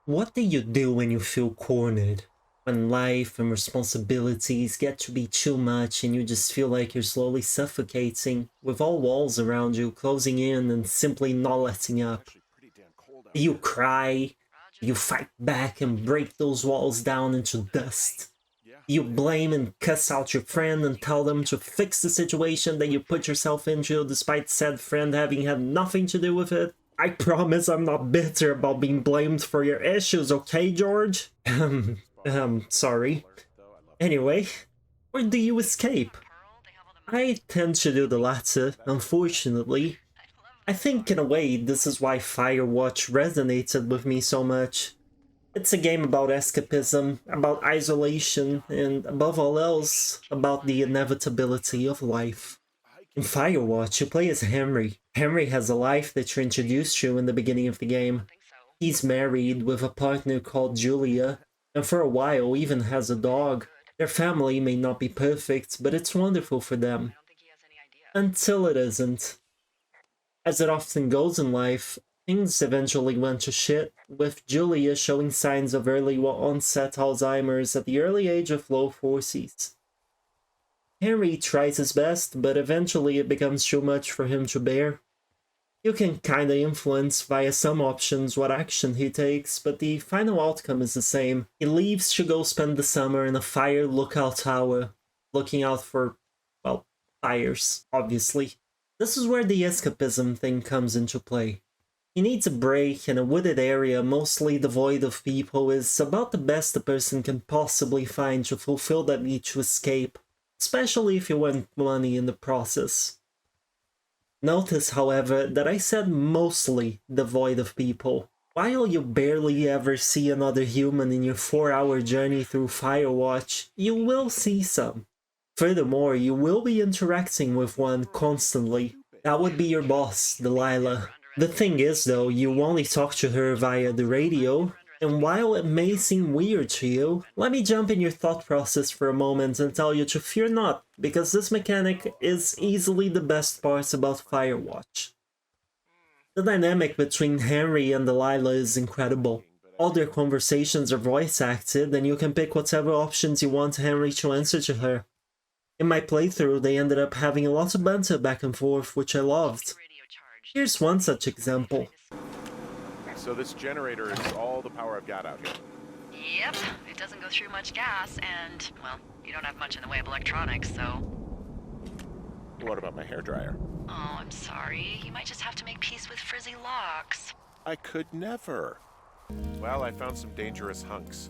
What do you do when you feel cornered? When life and responsibilities get to be too much and you just feel like you're slowly suffocating, with all walls around you closing in and simply not letting up? Do you cry? Do you fight back and break those walls down into dust? Do you blame and cuss out your friend and tell them to fix the situation that you put yourself into despite said friend having had nothing to do with it? I promise I'm not bitter about being blamed for your issues, okay, George? Sorry. Anyway, or do you escape? I tend to do the latter, unfortunately. I think in a way this is why Firewatch resonated with me so much. It's a game about escapism, about isolation, and above all else, about the inevitability of life. In Firewatch, you play as Henry. Henry has a life that you're introduced to in the beginning of the game. He's married with a partner called Julia, and for a while even has a dog. Their family may not be perfect, but it's wonderful for them. Until it isn't. As it often goes in life, things eventually went to shit, with Julia showing signs of early onset Alzheimer's at the early age of low 40s. Henry tries his best, but eventually it becomes too much for him to bear. You can kinda influence via some options what action he takes, but the final outcome is the same. He leaves to go spend the summer in a fire lookout tower, looking out for, well, fires, obviously. This is where the escapism thing comes into play. He needs a break, and a wooded area mostly devoid of people is about the best a person can possibly find to fulfill that need to escape, especially if you want money in the process. Notice, however, that I said mostly devoid of people. While you barely ever see another human in your 4-hour journey through Firewatch, you will see some. Furthermore, you will be interacting with one constantly. That would be your boss, Delilah. The thing is though, you only talk to her via the radio, and while it may seem weird to you, let me jump in your thought process for a moment and tell you to fear not, because this mechanic is easily the best part about Firewatch. The dynamic between Henry and Delilah is incredible. All their conversations are voice acted, and you can pick whatever options you want Henry to answer to her. In my playthrough, they ended up having a lot of banter back and forth, which I loved. Here's one such example. So this generator is all the power I've got out here. Yep, it doesn't go through much gas, and, well, you don't have much in the way of electronics, so... What about my hairdryer? Oh, I'm sorry. You might just have to make peace with frizzy locks. I could never. Well, I found some dangerous hunks.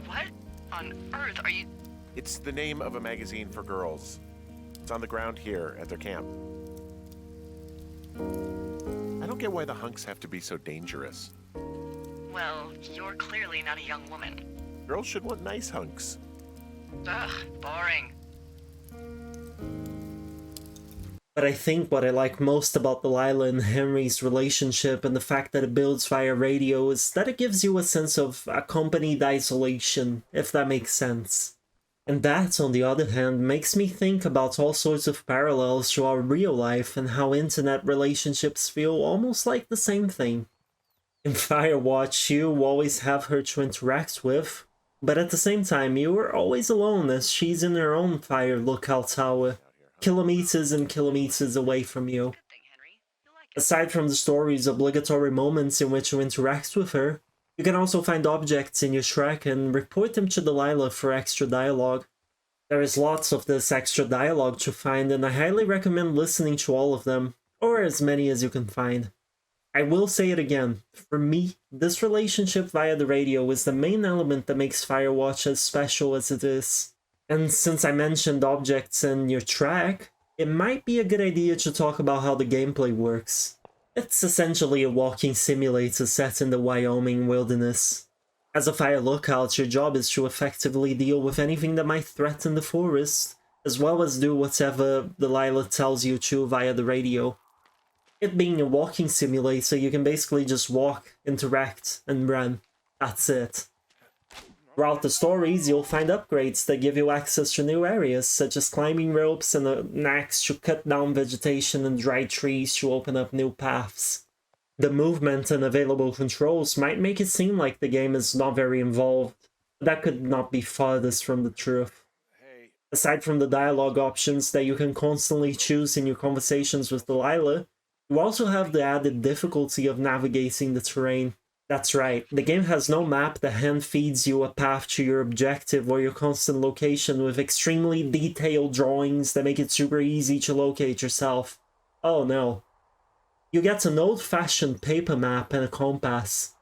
What on earth are you... It's the name of a magazine for girls. It's on the ground here at their camp. I don't get why the hunks have to be so dangerous. Well, you're clearly not a young woman. Girls should want nice hunks. Ugh, boring. But I think what I like most about Delilah and Henry's relationship and the fact that it builds via radio is that it gives you a sense of accompanied isolation, if that makes sense. And that, on the other hand, makes me think about all sorts of parallels to our real life and how internet relationships feel almost like the same thing. In Firewatch, you always have her to interact with, but at the same time you are always alone as she's in her own fire lookout tower, kilometers and kilometers away from you. Aside from the story's obligatory moments in which you interact with her, you can also find objects in your track and report them to Delilah for extra dialogue. There is lots of this extra dialogue to find, and I highly recommend listening to all of them, or as many as you can find. I will say it again, for me, this relationship via the radio is the main element that makes Firewatch as special as it is. And since I mentioned objects in your track, it might be a good idea to talk about how the gameplay works. It's essentially a walking simulator set in the Wyoming wilderness. As a fire lookout, your job is to effectively deal with anything that might threaten the forest, as well as do whatever Delilah tells you to via the radio. It being a walking simulator, you can basically just walk, interact, and run. That's it. Throughout the stories, you'll find upgrades that give you access to new areas, such as climbing ropes and an axe to cut down vegetation and dry trees to open up new paths. The movement and available controls might make it seem like the game is not very involved. That could not be farthest from the truth. Hey, Aside from the dialogue options that you can constantly choose in your conversations with Delilah, you also have the added difficulty of navigating the terrain. That's right, the game has no map that hand feeds you a path to your objective or your constant location with extremely detailed drawings that make it super easy to locate yourself. Oh no. You get an old-fashioned paper map and a compass.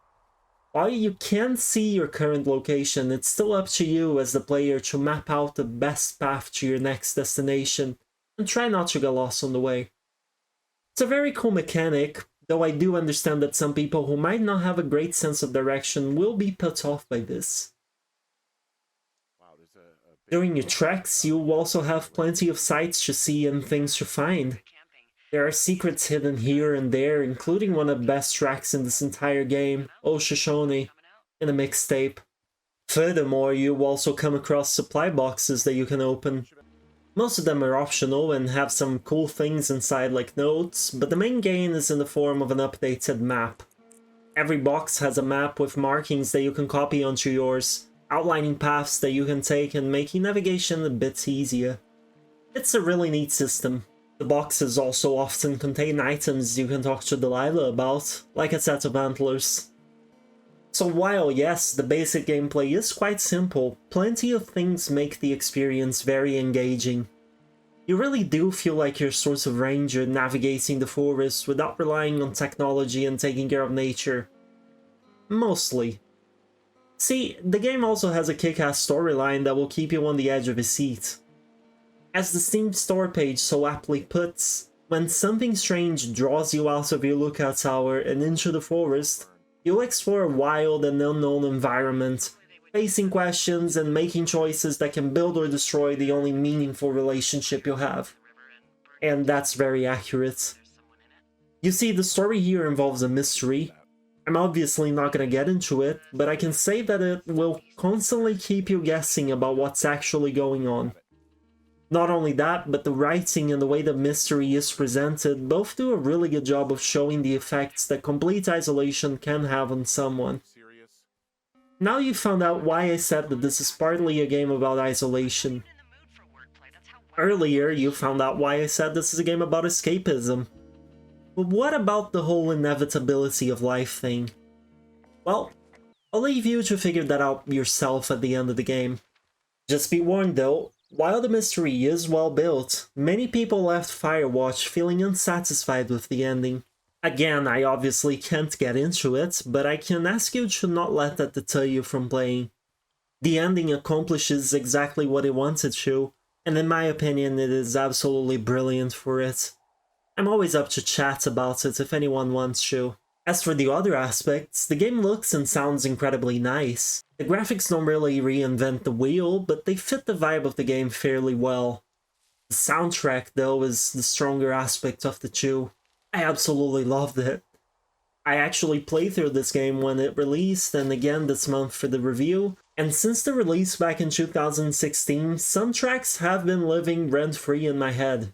While you can see your current location, it's still up to you as the player to map out the best path to your next destination, and try not to get lost on the way. It's a very cool mechanic, though I do understand that some people who might not have a great sense of direction will be put off by this. wow, there's a big During your treks, you also have plenty of sights to see and things to find. There are secrets hidden here and there, including one of the best tracks in this entire game, Oh Shoshone, in a mixtape. Furthermore, you also come across supply boxes that you can open. Most of them are optional and have some cool things inside like notes, but the main gain is in the form of an updated map. Every box has a map with markings that you can copy onto yours, outlining paths that you can take and making navigation a bit easier. It's a really neat system. The boxes also often contain items you can talk to Delilah about, like a set of antlers. So while yes, the basic gameplay is quite simple, plenty of things make the experience very engaging. You really do feel like you're sort of ranger navigating the forest without relying on technology and taking care of nature. Mostly. See, the game also has a kick-ass storyline that will keep you on the edge of your seat. As the Steam store page so aptly puts, when something strange draws you out of your lookout tower and into the forest, you'll explore a wild and unknown environment, facing questions and making choices that can build or destroy the only meaningful relationship you have. And that's very accurate. You see, the story here involves a mystery. I'm obviously not gonna get into it, but I can say that it will constantly keep you guessing about what's actually going on. Not only that, but the writing and the way the mystery is presented both do a really good job of showing the effects that complete isolation can have on someone. serious. Now you've found out why I said that this is partly a game about isolation. Earlier, you found out why I said this is a game about escapism. But what about the whole inevitability of life thing? Well, I'll leave you to figure that out yourself at the end of the game. Just be warned though, while the mystery is well built, many people left Firewatch feeling unsatisfied with the ending. Again, I obviously can't get into it, but I can ask you to not let that deter you from playing. The ending accomplishes exactly what it wanted to, and in my opinion it is absolutely brilliant for it. I'm always up to chat about it if anyone wants to. As for the other aspects, the game looks and sounds incredibly nice. The graphics don't really reinvent the wheel, but they fit the vibe of the game fairly well. The soundtrack, though, is the stronger aspect of the two. I absolutely loved it. I actually played through this game when it released and again this month for the review, and since the release back in 2016, some tracks have been living rent-free in my head.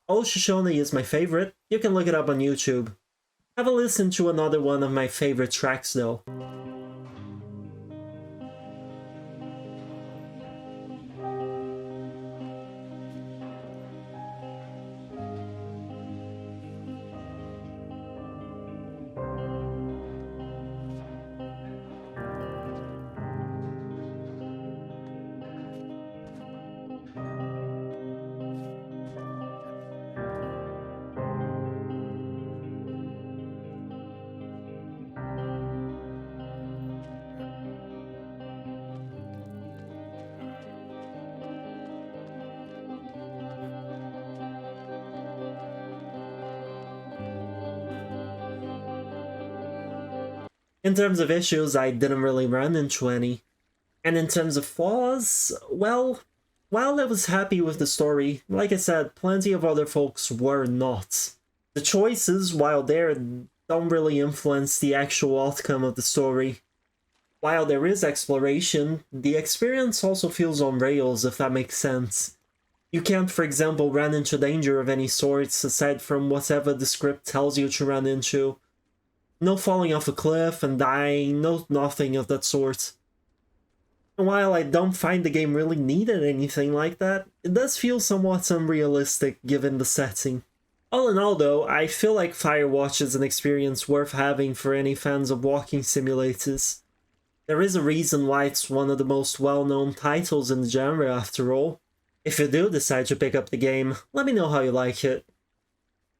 Oh Shoshone is my favorite, you can look it up on YouTube. Have a listen to another one of my favorite tracks though. In terms of issues, I didn't really run into any. And in terms of flaws, well, while I was happy with the story, like I said, plenty of other folks were not. The choices, while there, don't really influence the actual outcome of the story. While there is exploration, the experience also feels on rails, if that makes sense. You can't, for example, run into danger of any sorts aside from whatever the script tells you to run into. No falling off a cliff and dying, no nothing of that sort. And while I don't find the game really needed anything like that, it does feel somewhat unrealistic given the setting. All in all though, I feel like Firewatch is an experience worth having for any fans of walking simulators. There is a reason why it's one of the most well-known titles in the genre after all. If you do decide to pick up the game, let me know how you like it.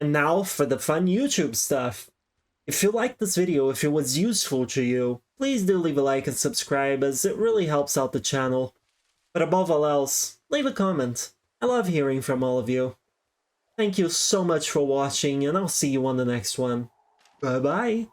And now for the fun YouTube stuff. If you liked this video, if it was useful to you, please do leave a like and subscribe as it really helps out the channel. But above all else, leave a comment. I love hearing from all of you. Thank you so much for watching and I'll see you on the next one. Bye bye!